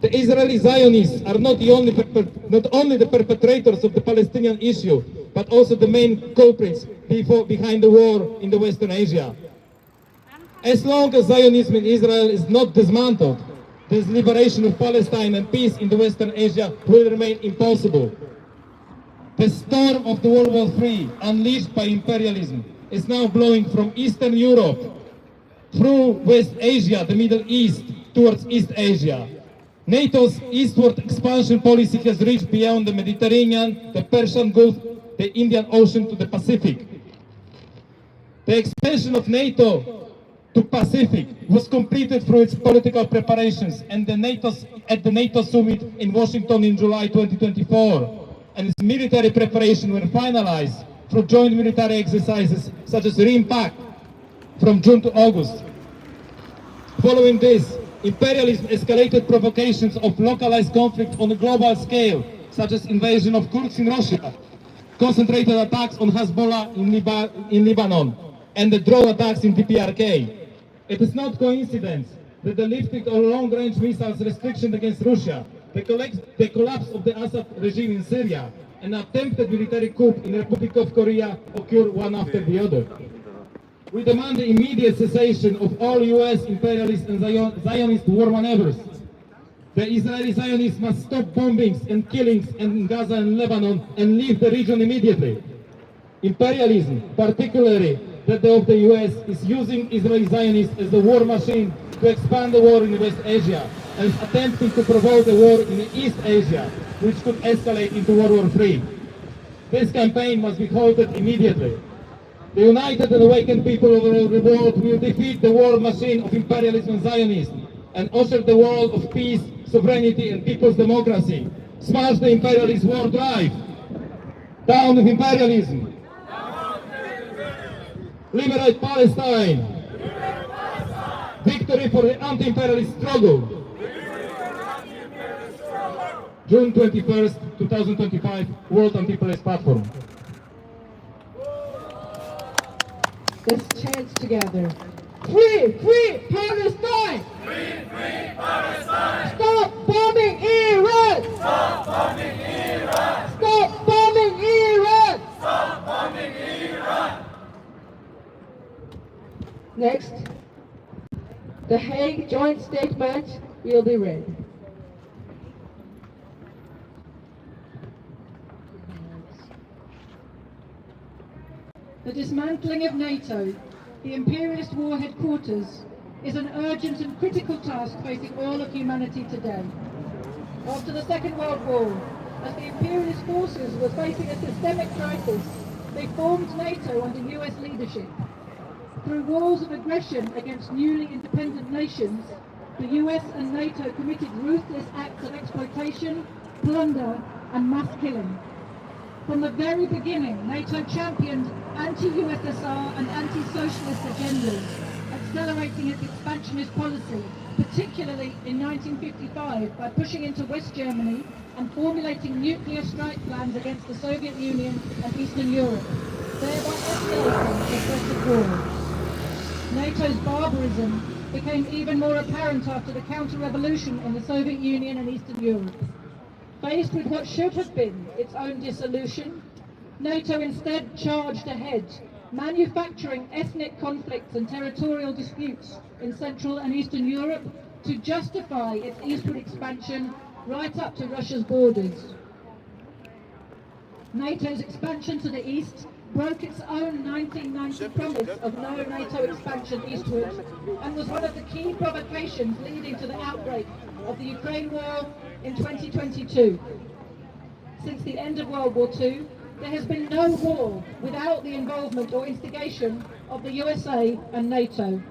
The Israeli Zionists are not only the perpetrators of the Palestinian issue, but also the main culprits behind the war in the Western Asia. As long as Zionism in Israel is not dismantled, the liberation of Palestine and peace in the Western Asia will remain impossible. The storm of the World War III, unleashed by imperialism, is now blowing from Eastern Europe through West Asia, the Middle East, towards East Asia. NATO's eastward expansion policy has reached beyond the Mediterranean, the Persian Gulf, the Indian Ocean to the Pacific. The expansion of NATO to Pacific was completed through its political preparations and at the NATO summit in Washington in July 2024. And its military preparation were finalized through joint military exercises such as RIMPAC from June to August. Following this, imperialism escalated provocations of localized conflict on a global scale, such as invasion of Kurds in Russia, concentrated attacks on Hezbollah in Lebanon, and the drone attacks in DPRK. It is not coincidence that the lifting of long-range missiles restrictions against Russia, the collapse of the Assad regime in Syria, and attempted military coup in the Republic of Korea occur one after the other. We demand the immediate cessation of all US imperialist and Zionist war maneuvers. The Israeli Zionists must stop bombings and killings in Gaza and Lebanon and leave the region immediately. Imperialism, particularly that of the US, is using Israeli Zionists as the war machine to expand the war in West Asia and is attempting to provoke a war in East Asia, which could escalate into World War III. This campaign must be halted immediately. The united and awakened people of the world will defeat the war machine of imperialism and Zionism and usher the world of peace, sovereignty and people's democracy. Smash the imperialist war drive. Down with imperialism. Liberate Palestine. Victory for the anti-imperialist struggle. June 21st, 2025, World Anti-Imperialist Platform. Let's chant together. Free, free Palestine! Free, free Palestine! Stop bombing Iran! Stop bombing Iran! Stop bombing Iran! Stop bombing Iran! Next, the Hague joint statement will be read. The dismantling of NATO, the imperialist war headquarters, is an urgent and critical task facing all of humanity today. After the Second World War, as the imperialist forces were facing a systemic crisis, they formed NATO under US leadership. Through wars of aggression against newly independent nations, the US and NATO committed ruthless acts of exploitation, plunder, and mass killing. From the very beginning, NATO championed anti-USSR and anti-socialist agendas, accelerating its expansionist policy, particularly in 1955 by pushing into West Germany and formulating nuclear strike plans against the Soviet Union and Eastern Europe, thereby escalating the threat of war. NATO's barbarism became even more apparent after the counter-revolution in the Soviet Union and Eastern Europe. Faced with what should have been its own dissolution, NATO instead charged ahead, manufacturing ethnic conflicts and territorial disputes in Central and Eastern Europe to justify its eastward expansion right up to Russia's borders. NATO's expansion to the east broke its own 1990 promise of no NATO expansion eastward and was one of the key provocations leading to the outbreak of the Ukraine war in 2022. Since the end of World War II, there has been no war without the involvement or instigation of the USA and NATO.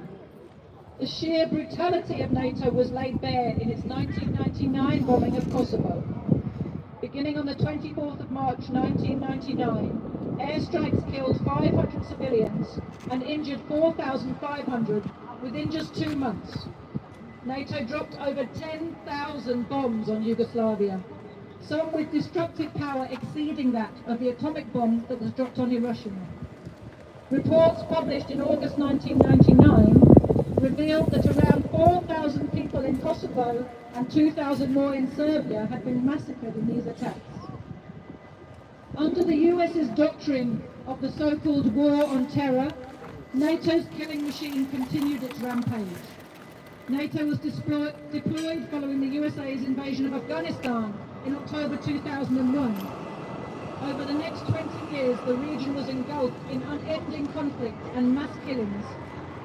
The sheer brutality of NATO was laid bare in its 1999 bombing of Kosovo. Beginning on the 24th of March 1999, airstrikes killed 500 civilians and injured 4,500 within just 2 months. NATO dropped over 10,000 bombs on Yugoslavia, some with destructive power exceeding that of the atomic bomb that was dropped on Hiroshima. Reports published in August 1999 revealed that around 4,000 people in Kosovo and 2,000 more in Serbia had been massacred in these attacks. Under the US's doctrine of the so-called war on terror, NATO's killing machine continued its rampage. NATO was deployed following the USA's invasion of Afghanistan in October 2001. Over the next 20 years, the region was engulfed in unending conflict and mass killings,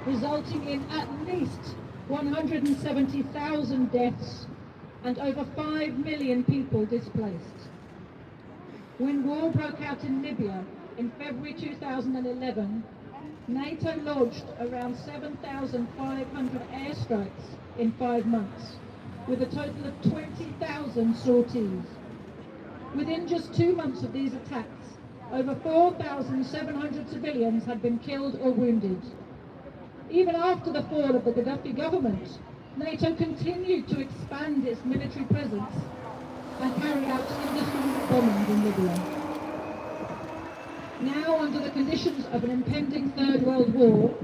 resulting in at least 170,000 deaths and over 5 million people displaced. When war broke out in Libya in February 2011, NATO launched around 7,500 airstrikes in 5 months, with a total of 20,000 sorties. Within just 2 months of these attacks, over 4,700 civilians had been killed or wounded. Even after the fall of the Gaddafi government, NATO continued to expand its military presence and carry out indiscriminate bombing in Libya. Now, under the conditions of an impending Third World War,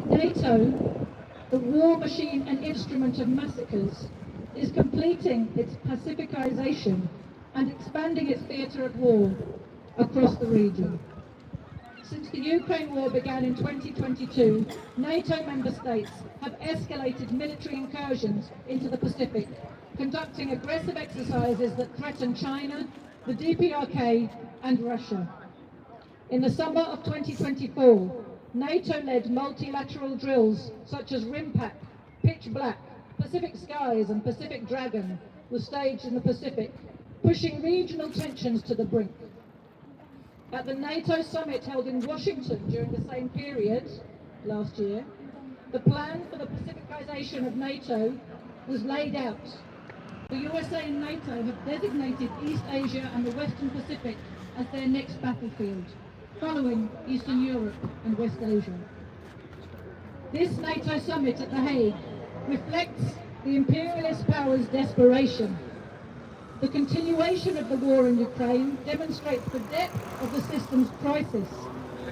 NATO, the war machine and instrument of massacres, is completing its pacificization and expanding its theatre of war across the region. Since the Ukraine war began in 2022, NATO member states have escalated military incursions into the Pacific, conducting aggressive exercises that threaten China, the DPRK, and Russia. In the summer of 2024, NATO-led multilateral drills such as RIMPAC, Pitch Black, Pacific Skies, and Pacific Dragon were staged in the Pacific, pushing regional tensions to the brink. At the NATO summit held in Washington during the same period last year, the plan for the Pacificization of NATO was laid out. The USA and NATO have designated East Asia and the Western Pacific as their next battlefield, following Eastern Europe and West Asia. This NATO summit at The Hague reflects the imperialist powers' desperation. The continuation of the war in Ukraine demonstrates the depth of the system's crisis,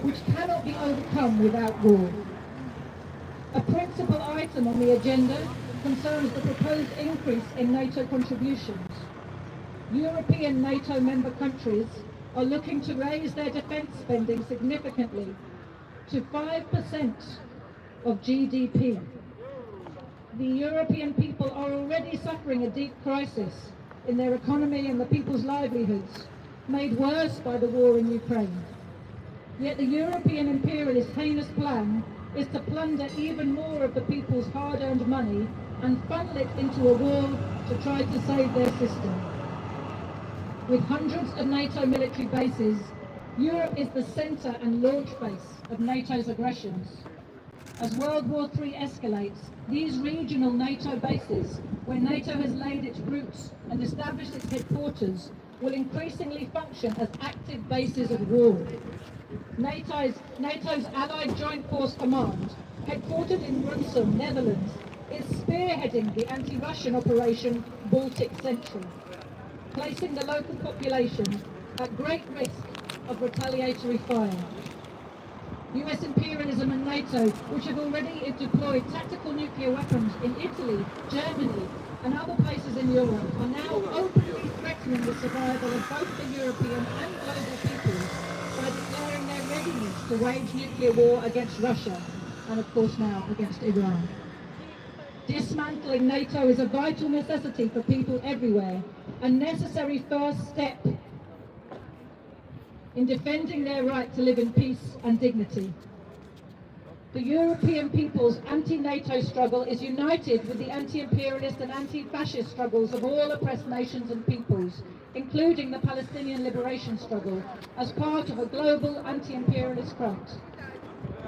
which cannot be overcome without war. A principal item on the agenda concerns the proposed increase in NATO contributions. European NATO member countries are looking to raise their defence spending significantly to 5% of GDP. The European people are already suffering a deep crisis in their economy and the people's livelihoods, made worse by the war in Ukraine. Yet the European imperialist heinous plan is to plunder even more of the people's hard-earned money and funnel it into a war to try to save their system. With hundreds of NATO military bases, Europe is the centre and launch base of NATO's aggressions. As World War III escalates, these regional NATO bases, where NATO has laid its roots and established its headquarters, will increasingly function as active bases of war. NATO's Allied Joint Force Command, headquartered in Brunsum, Netherlands, is spearheading the anti-Russian operation Baltic Central, placing the local population at great risk of retaliatory fire. US imperialism and NATO, which have already deployed tactical nuclear weapons in Italy, Germany, and other places in Europe, are now openly threatening the survival of both the European and global peoples by declaring their readiness to wage nuclear war against Russia, and of course now against Iran. Dismantling NATO is a vital necessity for people everywhere, a necessary first step in defending their right to live in peace and dignity. The European people's anti-NATO struggle is united with the anti-imperialist and anti-fascist struggles of all oppressed nations and peoples, including the Palestinian liberation struggle, as part of a global anti-imperialist front.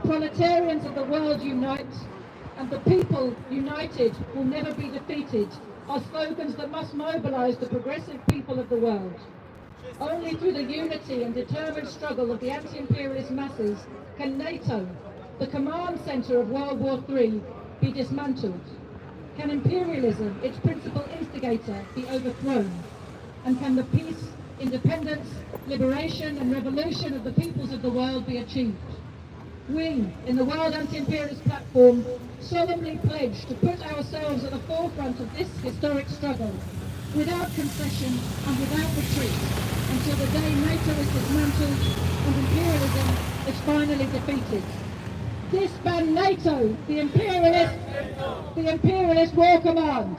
Proletarians of the world unite, and the people united will never be defeated are slogans that must mobilize the progressive people of the world. Only through the unity and determined struggle of the anti-imperialist masses can NATO, the command center of World War III, be dismantled. Can imperialism, its principal instigator, be overthrown? And can the peace, independence, liberation and revolution of the peoples of the world be achieved? We, in the World Anti-Imperialist Platform, solemnly pledge to put ourselves at the forefront of this historic struggle, without concession and without retreat, until the day NATO is dismantled and imperialism is finally defeated. Disband NATO, the imperialist war command.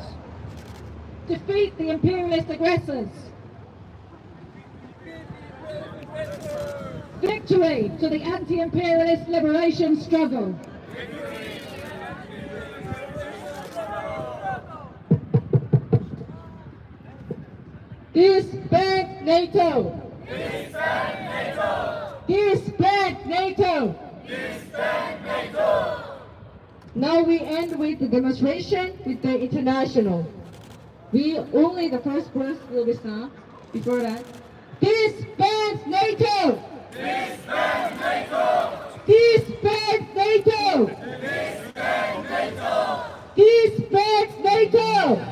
Defeat the imperialist aggressors. Victory to the anti-imperialist liberation struggle. Disband NATO! Disband NATO! Disband NATO! Disband NATO! Now we end with the demonstration with the international. Only the first verse will be sung. Before that, disband NATO! Disband NATO! Disband NATO! Disband Disband NATO!